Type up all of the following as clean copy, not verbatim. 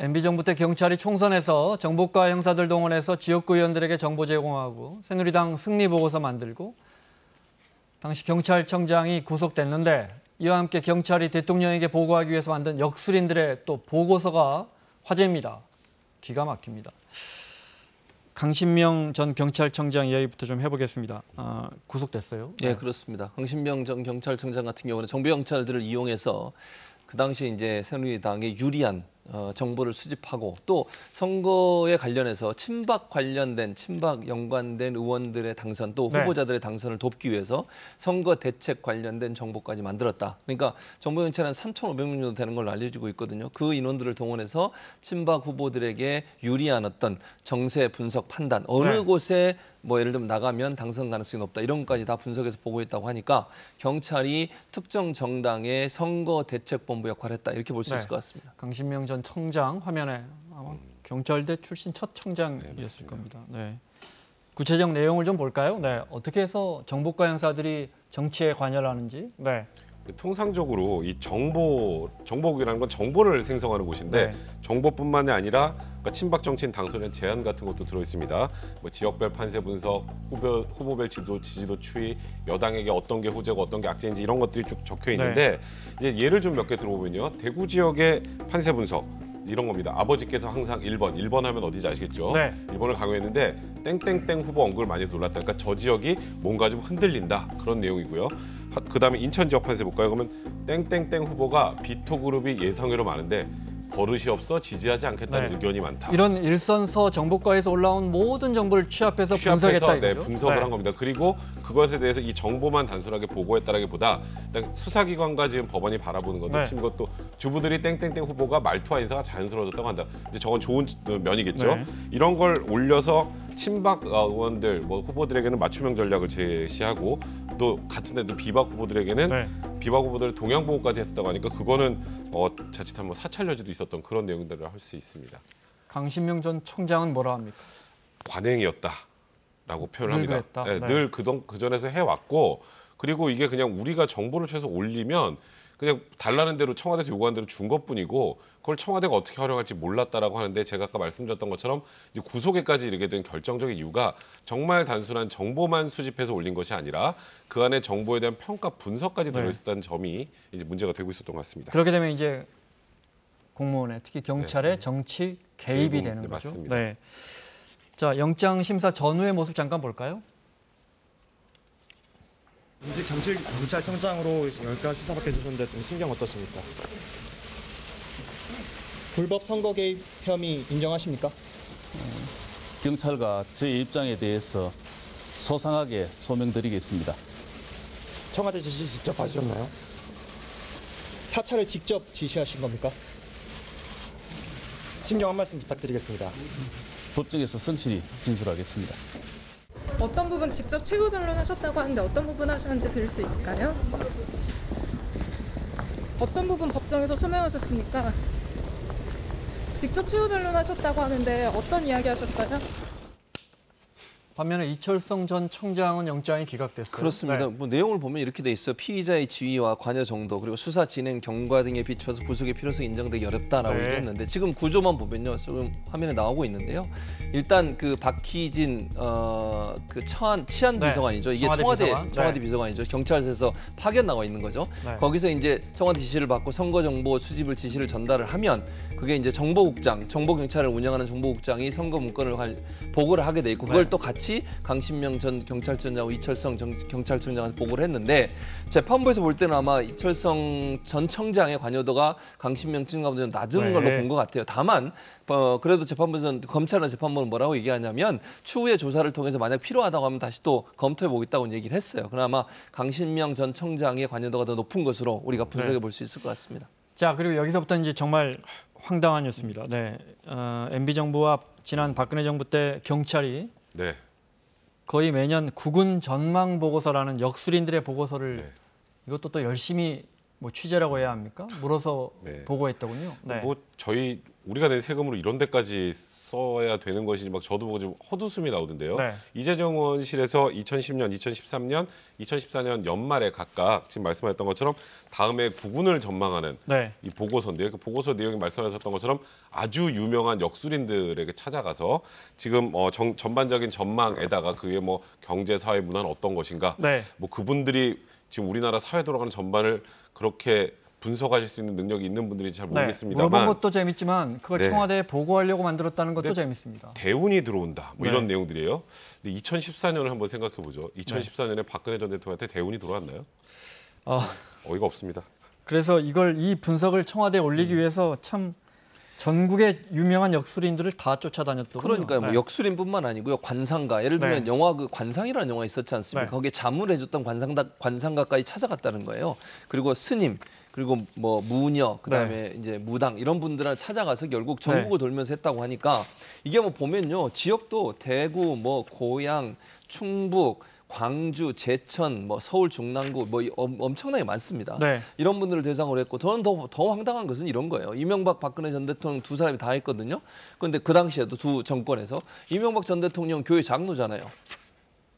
MB정부 때 경찰이 총선에서 정보과 형사들 동원해서 지역구 의원들에게 정보 제공하고 새누리당 승리보고서 만들고 당시 경찰청장이 구속됐는데 이와 함께 경찰이 대통령에게 보고하기 위해서 만든 역술인들의 또 보고서가 화제입니다. 기가 막힙니다. 강신명 전 경찰청장 이야기부터 좀 해보겠습니다. 구속됐어요? 네, 그렇습니다. 강신명 전 경찰청장 같은 경우는 정보 경찰들을 이용해서 그 당시 이제 새누리당에 유리한 정보를 수집하고 또 선거에 관련해서 친박 연관된 의원들의 당선 또 후보자들의 당선을 돕기 위해서 선거 대책 관련된 정보까지 만들었다. 그러니까 정보 경찰은 3,500명 정도 되는 걸로 알려지고 있거든요. 그 인원들을 동원해서 친박 후보들에게 유리한 어떤 정세 분석 판단 어느 곳에 뭐 예를 들면 나가면 당선 가능성이 높다 이런 것까지 다 분석해서 보고했다고 하니까 경찰이 특정 정당의 선거 대책본부 역할을 했다 이렇게 볼 수 있을 것 같습니다. 강신명 전 청장 화면에 아마 경찰대 출신 첫 청장이었을 겁니다. 네. 구체적 내용을 좀 볼까요? 네. 어떻게 해서 정보과 형사들이 정치에 관여를 하는지. 네. 통상적으로 이 정보국이라는 건 정보를 생성하는 곳인데 정보뿐만이 아니라 친박 정치인 당선인 제안 같은 것도 들어 있습니다. 뭐 지역별 판세 분석, 후보별 지지도 추이, 여당에게 어떤 게 호재고 어떤 게 악재인지 이런 것들이 쭉 적혀 있는데 이제 예를 좀 몇 개 들어보면요, 대구 지역의 판세 분석. 이런 겁니다. 아버지께서 항상 1번 하면 어디지 아시겠죠? 1번을 강요했는데 땡땡땡 후보 언급을 많이 놀랐다. 그러니까 저 지역이 뭔가 좀 흔들린다. 그런 내용이고요. 그다음에 인천 지역 판세 볼까요? 그러면 땡땡땡 후보가 비토그룹이 예상외로 많은데 버릇이 없어 지지하지 않겠다는 의견이 많다. 이런 일선서 정보과에서 올라온 모든 정보를 취합해서 분석했다 이거죠? 분석을 한 겁니다. 그리고 그것에 대해서 이 정보만 단순하게 보고했다라기보다 수사기관과 지금 법원이 바라보는 건데 지금 이것도 주부들이 땡땡땡 후보가 말투와 인사가 자연스러워졌다고 한다. 이제 저건 좋은 면이겠죠. 이런 걸 올려서 친박 의원들, 후보들에게는 맞춤형 전략을 제시하고 또 같은 데도 비박 후보들에게는 비박 후보들을 동향 보고까지 했다고 하니까 그거는 자칫 한번 사찰 여지도 있었던 그런 내용들을 할 수 있습니다. 강신명 전 청장은 뭐라 합니까? 관행이었다라고 표현을 합니다. 늘 그전에서 해왔고 그리고 이게 그냥 우리가 정보를 최소 올리면 그냥 달라는 대로 청와대에서 요구한 대로 준 것뿐이고 그걸 청와대가 어떻게 활용할지 몰랐다라고 하는데 제가 아까 말씀드렸던 것처럼 이제 구속에까지 이르게 된 결정적인 이유가 정말 단순한 정보만 수집해서 올린 것이 아니라 그 안에 정보에 대한 평가 분석까지 들어있었다는 점이 이제 문제가 되고 있었던 것 같습니다. 그렇게 되면 이제 공무원의 특히 경찰의 정치 개입이 되는 거죠. 맞습니다. 자, 영장 심사 전후의 모습 잠깐 볼까요? 이제 경찰청장으로 영장 수사받게 해주셨는데 좀 신경 어떠십니까? 불법 선거 개입 혐의 인정하십니까? 경찰과 저희 입장에 대해서 소상하게 소명드리겠습니다. 청와대 지시 직접 하셨나요? 사찰을 직접 지시하신 겁니까? 신경 한 말씀 부탁드리겠습니다. 법정에서 성실히 진술하겠습니다. 어떤 부분 직접 최후 변론하셨다고 하는데 어떤 부분 하셨는지 들을 수 있을까요? 어떤 부분 법정에서 소명하셨습니까? 직접 최후 변론하셨다고 하는데 어떤 이야기 하셨어요? 반면에 이철성 전 청장은 영장이 기각됐어요. 그렇습니다. 뭐 내용을 보면 이렇게 돼 있어요. 피의자의 지위와 관여 정도 그리고 수사 진행 경과 등에 비춰서 구속의 필요성이 인정되기 어렵다라고 얘기했는데 지금 구조만 보면요. 지금 화면에 나오고 있는데요. 일단 그 박희진 그 치안 비서관이죠. 이게 청와대 비서관이죠. 경찰서에서 파견 나와 있는 거죠. 거기서 이제 청와대 지시를 받고 선거 정보 수집을 지시를 전달을 하면 그게 이제 정보국장, 정보경찰을 운영하는 정보국장이 선거 문건을 보고를 하게 돼 있고 그걸 또 같이 강신명 전 경찰청장하고 이철성 전 경찰청장한테 보고를 했는데 재판부에서 볼 때는 아마 이철성 전 청장의 관여도가 강신명 청장보다 좀 낮은 걸로 본 것 같아요. 다만 그래도 재판부에서는 검찰이나 재판부는 뭐라고 얘기하냐면 추후에 조사를 통해서 만약 필요하다고 하면 다시 또 검토해 보겠다고 얘기를 했어요. 그나마 강신명 전 청장의 관여도가 더 높은 것으로 우리가 분석해 볼 수 있을 것 같습니다. 자, 그리고 여기서부터 이제 정말 황당한 뉴스입니다. MB 정부와 지난 박근혜 정부 때 경찰이 거의 매년 국군 전망 보고서라는 역술인들의 보고서를 이것도 또 열심히 취재라고 해야 합니까? 물어서 보고했더군요. 우리가 낸 세금으로 이런 데까지 써야 되는 것인지 막 저도 보고 좀 헛웃음이 나오던데요. 네. 이재정 의원실에서 2010년, 2013년, 2014년 연말에 각각 지금 말씀하셨던 것처럼 다음에 구군을 전망하는 네. 이 보고서인데요. 그 보고서 내용이 말씀하셨던 것처럼 아주 유명한 역술인들에게 찾아가서 지금 전반적인 전망에다가 그게 뭐 경제, 사회, 문화는 어떤 것인가, 네. 뭐 그분들이 지금 우리나라 사회 돌아가는 전반을 그렇게 분석하실 수 있는 능력이 있는 분들이 잘 모르겠습니다만 물어본 것도 재밌지만 그걸 네. 청와대에 보고하려고 만들었다는 것도 네. 재밌습니다. 대운이 들어온다. 뭐 네. 이런 내용들이에요. 근데 2014년을 한번 생각해 보죠. 2014년에 박근혜 전 대통령한테 대운이 들어왔나요? 어이가 없습니다. 그래서 이 분석을 청와대에 올리기 위해서 참 전국의 유명한 역술인들을 다 쫓아다녔더군요. 그러니까요. 뭐 역술인뿐만 아니고요. 관상가. 예를 들면 네. 영화 그 관상이라는 영화 있었지 않습니까? 네. 거기에 자문을 해줬던 관상가까지 찾아갔다는 거예요. 그리고 스님, 그리고 뭐 무녀, 그다음에 이제 무당 이런 분들을 찾아가서 결국 전국을 돌면서 했다고 하니까 이게 뭐 보면요. 지역도 대구, 뭐 고양, 충북, 광주, 제천, 뭐 서울 중랑구 뭐 엄청나게 많습니다. 네. 이런 분들을 대상으로 했고 저는 더 황당한 것은 이런 거예요. 이명박, 박근혜 전 대통령 두 사람이 다 했거든요. 그런데 그 당시에도 두 정권에서 이명박 전 대통령 교회 장로잖아요.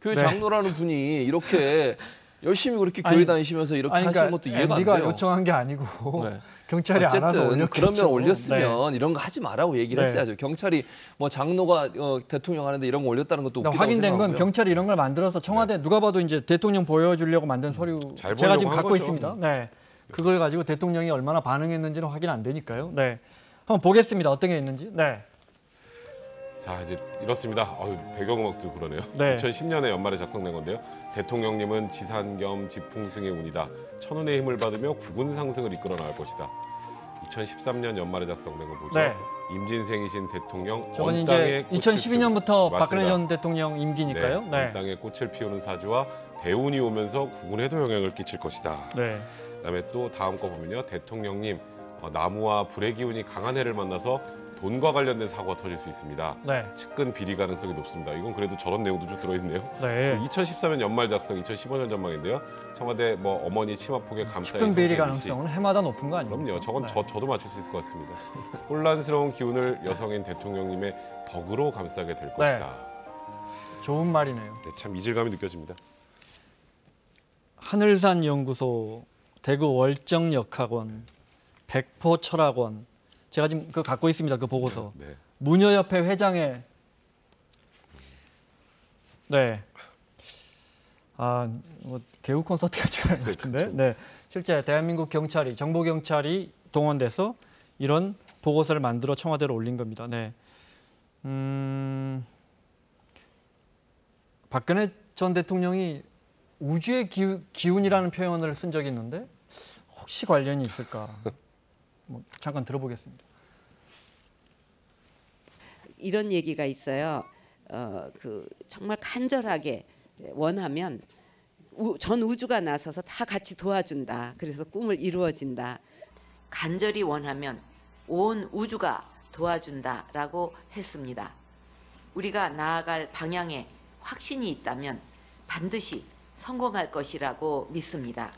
교회 네. 장로라는 분이 이렇게 열심히 그렇게 교회 다니시면서 이렇게 하시는 것도 이해가 안 MB가 돼요. 요청한 게 아니고 네. 경찰이 알아서 어쨌든 올렸겠죠. 그러면 올렸으면 이런 거 하지 말라고 얘기를 네. 했어야죠. 경찰이 뭐 장로가 대통령 하는데 이런 거 올렸다는 것도 웃기다고 확인된 건 생각하고요. 경찰이 이런 걸 만들어서 청와대 누가 봐도 이제 대통령 보여주려고 만든 서류 잘 제가 보려고 지금 한 갖고 거죠. 있습니다. 네, 그걸 가지고 대통령이 얼마나 반응했는지는 확인 안 되니까요. 네, 한번 보겠습니다. 어떤 게 있는지. 네, 자 이제 이렇습니다. 배경음악도 그러네요. 네. 2010년에 연말에 작성된 건데요. 대통령님은 지산 겸 지풍승의 운이다. 천운의 힘을 받으며 국운 상승을 이끌어 나갈 것이다. 2013년 연말에 작성된 거 보죠. 네. 임진생이신 대통령 저건 언 땅에 이제 꽃을 2012년부터 피우는- 박근혜 맞습니다. 전 대통령 임기니까요. 네. 네, 언 땅에 꽃을 피우는 사주와 대운이 오면서 국운에도 영향을 끼칠 것이다. 네, 그다음에 또 다음 거 보면요. 대통령님 나무와 불의 기운이 강한 해를 만나서 돈과 관련된 사고가 터질 수 있습니다. 네, 측근 비리 가능성이 높습니다. 이건 그래도 저런 내용도 좀 들어있네요. 네. 2014년 연말 작성, 2015년 전망인데요. 청와대 뭐 어머니 치마폭에 감싸인 측근 비리 형제 씨. 가능성은 해마다 높은 거 아닙니까? 그럼요. 저건 네. 저도 맞출 수 있을 것 같습니다. 혼란스러운 기운을 여성인 대통령님의 덕으로 감싸게 될 것이다. 좋은 말이네요. 네, 참 이질감이 느껴집니다. 하늘산 연구소, 대구 월정역학원, 백포 철학원. 제가 지금 그거 갖고 있습니다. 그 보고서. 네. 무녀협회 회장에 네. 뭐 개우 콘서트 같이 가는 것 같은데. 네. 실제 대한민국 경찰이 정보 경찰이 동원돼서 이런 보고서를 만들어 청와대로 올린 겁니다. 네. 박근혜 전 대통령이 우주의 기운이라는 표현을 쓴 적이 있는데 혹시 관련이 있을까? 뭐 잠깐 들어보겠습니다. 이런 얘기가 있어요. 정말 간절하게 원하면 전 우주가 나서서 다 같이 도와준다. 그래서 꿈을 이루어진다. 간절히 원하면 온 우주가 도와준다라고 했습니다. 우리가 나아갈 방향에 확신이 있다면 반드시 성공할 것이라고 믿습니다.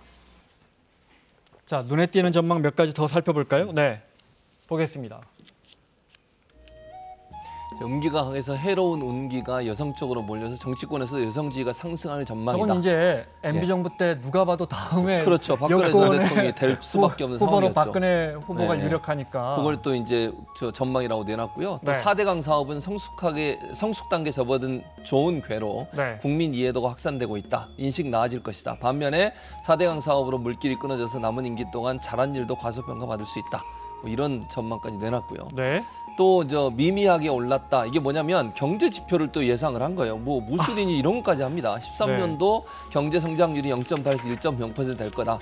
자, 눈에 띄는 전망 몇 가지 더 살펴볼까요? 네, 보겠습니다. 음기가 강해서 해로운 운기가 여성 쪽으로 몰려서 정치권에서 여성 지위가 상승하는 전망이다. 저건 이제 MB 정부 때 누가 봐도 다음에 그렇죠. 박근혜 전 여권의 대통령이 될 수밖에 없는 후보로 상황이었죠. 박근혜 후보가 네. 유력하니까. 그걸 또 이제 전망이라고 내놨고요. 또 네. 4대강 사업은 성숙 단계 접어든 좋은 궤로 네. 국민 이해도가 확산되고 있다. 인식 나아질 것이다. 반면에 4대강 사업으로 물길이 끊어져서 남은 임기 동안 잘한 일도 과소평가 받을 수 있다. 뭐 이런 전망까지 내놨고요. 네. 또 미미하게 올랐다. 이게 뭐냐면 경제 지표를 또 예상을 한 거예요. 뭐 무술인이 이런 것까지 합니다. 13년도 경제 성장률이 0.8에서 1.0% 될 거다.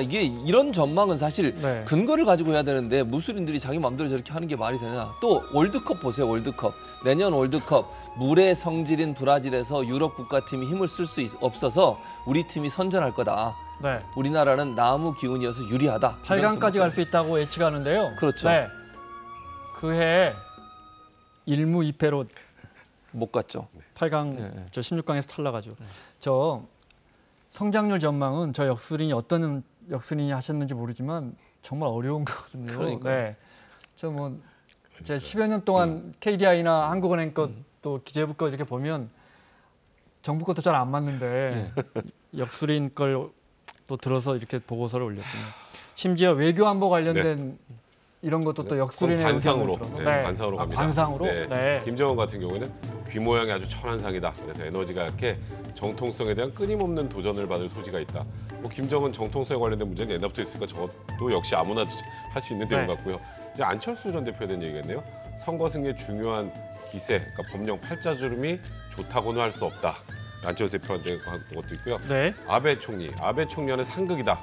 이게 이런 전망은 사실 네. 근거를 가지고 해야 되는데 무술인들이 자기 마음대로 저렇게 하는 게 말이 되나? 또 월드컵 보세요. 월드컵. 내년 월드컵 물의 성질인 브라질에서 유럽 국가팀이 힘을 쓸 수 없어서 우리 팀이 선전할 거다. 네. 우리나라는 나무 기운이어서 유리하다. 8강까지 갈 수 있다고 예측하는데요. 그렇죠. 네. 그해 1무 2패로 못 갔죠. 8강, 네. 저 16강에서 탈락하죠. 저 성장률 전망은 저 역술인이 어떤 역술인이 하셨는지 모르지만 정말 어려운 거거든요. 그러니까요. 네. 저 뭐 제가 10여 년 동안 KDI나 한국은행 것또 기재부 거 이렇게 보면 정부 것도 잘 안 맞는데 역술인 걸 또 들어서 이렇게 보고서를 올렸군요. 심지어 외교안보 관련된 이런 것도 또 역술인의 관상으로, 의견을 들어서. 관상으로 갑니다. 관상으로? 네. 네. 김정은 같은 경우에는 귀 모양이 아주 천한 상이다. 그래서 에너지가 약해 정통성에 대한 끊임없는 도전을 받을 소지가 있다. 뭐 김정은 정통성에 관련된 문제는 옛날부터 있으니까 저것도 역시 아무나 할 수 있는 내용 같고요. 이제 안철수 전 대표에 대한 얘기겠네요. 선거 승리의 중요한 기세, 그러니까 법령 팔자주름이 좋다고는 할 수 없다. 안철수 대표한테 한 것도 있고요. 네. 아베 총리는 상극이다.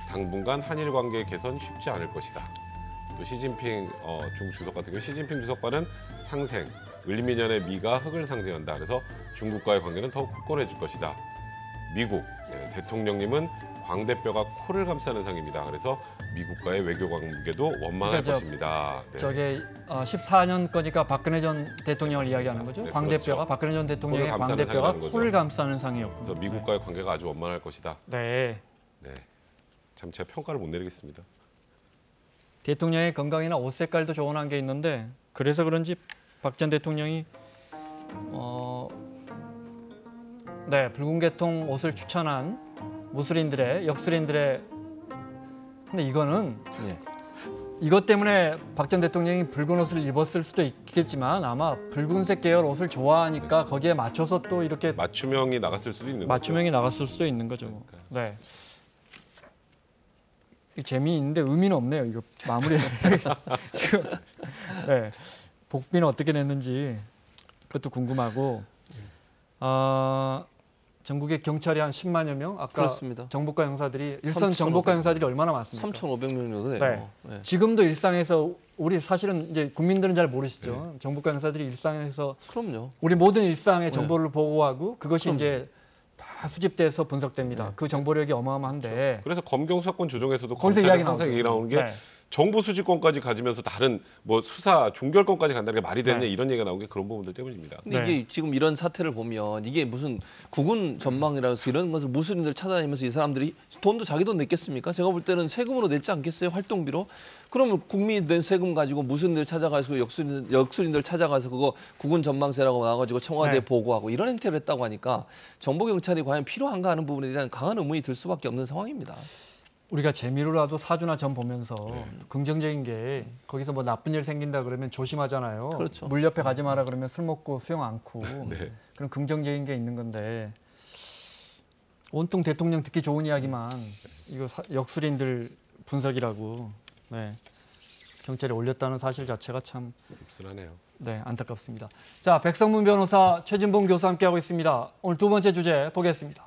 당분간 한일 관계 개선 쉽지 않을 것이다. 또 시진핑 중국 주석 같은 경우 시진핑 주석과는 상생, 을미년의 미가 흑을 상징한다. 그래서 중국과의 관계는 더욱 굳건해질 것이다. 미국 대통령님은 광대뼈가 코를 감싸는 상입니다. 그래서 미국과의 외교 관계도 원만할 그러니까 것입니다. 네. 저게 14년 거니까 박근혜 전 대통령을 이야기하는 거죠. 네, 광대뼈가 그렇죠. 박근혜 전 대통령의 코를 감싸는 광대뼈가 상이라는 코를 거죠. 감싸는 상이었고. 그래서 미국과의 관계가 아주 원만할 것이다. 네. 네. 참 제가 평가를 못 내리겠습니다. 대통령의 건강이나 옷 색깔도 조언한 게 있는데 그래서 그런지 박 전 대통령이 붉은 계통 옷을 추천한 무술인들의 역술인들의 근데 이거는 이것 때문에 박 전 대통령이 붉은 옷을 입었을 수도 있겠지만 아마 붉은색 계열 옷을 좋아하니까 거기에 맞춰서 또 이렇게 맞춤형이 나갔을 수도 있는 맞춤형이 나갔을 수도 있는 거죠. 네. 재미있는데 의미는 없네요. 이거 마무리. 네. 복비는 어떻게 냈는지 그것도 궁금하고. 전국에 경찰이 한 10만여 명. 아까 그렇습니다. 정보과 형사들이 일선 정보과 형사들이 얼마나 많습니까? 3,500명 정도 돼요. 네. 네. 지금도 일상에서 우리 사실은 이제 국민들은 잘 모르시죠. 정보과 형사들이 일상에서 그럼요. 우리 모든 일상의 정보를 보고하고 그것이 그럼요. 이제 다 수집돼서 분석됩니다. 그 정보력이 어마어마한데. 그래서 검경 수사권 조정에서도 거기서 검찰이 이야기 항상 나오죠. 얘기 나오는 게 네. 정보 수집권까지 가지면서 다른 뭐 수사 종결권까지 간다는 게 말이 되느냐 네. 이런 얘기가 나온 게 그런 부분들 때문입니다. 근데 네. 이게 지금 이런 사태를 보면 이게 무슨 국군 전망이라서 이런 것을 무술인들 찾아다니면서 이 사람들이 돈도 자기 돈 냈겠습니까? 제가 볼 때는 세금으로 냈지 않겠어요? 활동비로? 그러면 국민이 낸 세금 가지고 무술인들 찾아가서 역술인들 찾아가서 그거 국군 전망세라고 나와가지고 청와대에 네. 보고하고 이런 행태를 했다고 하니까 정보경찰이 과연 필요한가 하는 부분에 대한 강한 의문이 들 수밖에 없는 상황입니다. 우리가 재미로라도 사주나 점 보면서 긍정적인 게 거기서 뭐 나쁜 일 생긴다 그러면 조심하잖아요. 그렇죠. 물 옆에 가지 마라 그러면 술 먹고 수영 않고 네. 그런 긍정적인 게 있는 건데 온통 대통령 듣기 좋은 이야기만 이거 역술인들 분석이라고 경찰에 올렸다는 사실 자체가 참 씁쓸하네요. 안타깝습니다. 자, 백성문 변호사, 최진봉 교수 함께하고 있습니다. 오늘 두 번째 주제 보겠습니다.